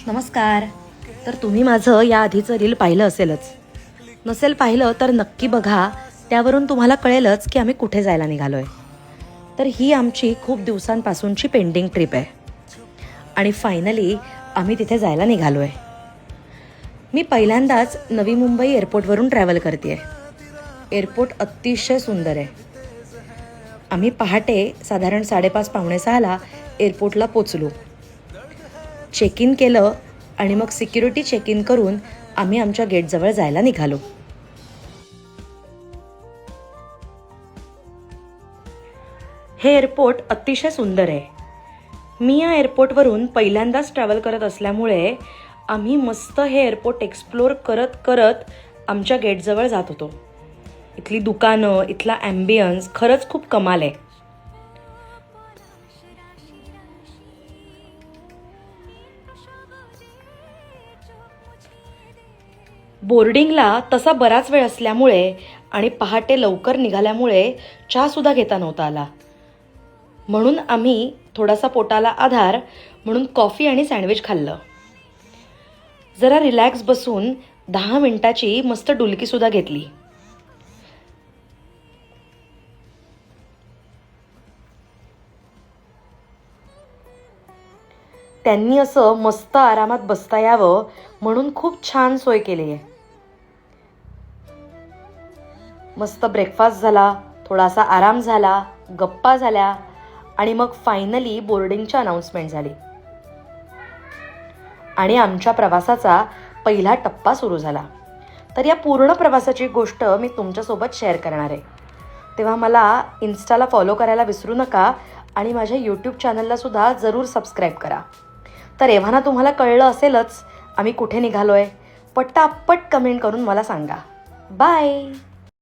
नमस्कार. तर तुम्ही माझं याआधीचं रील पाहिलं असेलच. नसेल पाहिलं तर नक्की बघा. त्यावरून तुम्हाला कळेलच की आम्ही कुठे जायला निघालो आहे. तर ही आमची खूप दिवसांपासूनची पेंडिंग ट्रिप आहे आणि फायनली आम्ही तिथे जायला निघालो आहे. मी पहिल्यांदाच नवी मुंबई एअरपोर्टवरून ट्रॅव्हल करते आहे. एअरपोर्ट अतिशय सुंदर आहे. आम्ही पहाटे साधारण 5:30 पावणे 6ला एअरपोर्टला पोचलो. चेक इन केलं आणि मग सिक्युरिटी चेक इन करून आम्ही आमच्या गेटजवळ जायला निघालो. हे एअरपोर्ट अतिशय सुंदर आहे. मी या एअरपोर्टवरून पहिल्यांदाच ट्रॅव्हल करत असल्यामुळे आम्ही मस्त हे एअरपोर्ट एक्सप्लोर करत करत आमच्या गेटजवळ जात होतो. इथली दुकानं, इथला ॲम्बियन्स खरंच खूप कमाल आहे. बोर्डिंगला तसा बराच वेळ असल्यामुळे आणि पहाटे लवकर निघाल्यामुळे चहासुद्धा घेता नव्हता आला. म्हणून आम्ही थोडासा पोटाला आधार म्हणून कॉफी आणि सँडविच खाल्लं. जरा रिलॅक्स बसून 10 मिनिटाची मस्त डुलकीसुद्धा घेतली. त्यांनी असं मस्त आरामात बसता यावं म्हणून खूप छान सोय केली आहे. मस्त ब्रेकफास्ट झाला, थोडासा आराम झाला, गप्पा झाल्या आणि मग फायनली बोर्डिंगची अनाउन्समेंट झाली आणि आमच्या प्रवासाचा पहिला टप्पा सुरू झाला. तर या पूर्ण प्रवासाची गोष्ट मी तुमच्यासोबत शेअर करणार आहे. तेव्हा मला इन्स्टाला फॉलो करायला विसरू नका आणि माझ्या यूट्यूब चॅनलला जरूर सबस्क्राईब करा. तर एव्हाना तुम्हाला कळलं असेलच आम्ही कुठे निघालो आहे. पटापट कमेंट करून मला सांगा. बाय.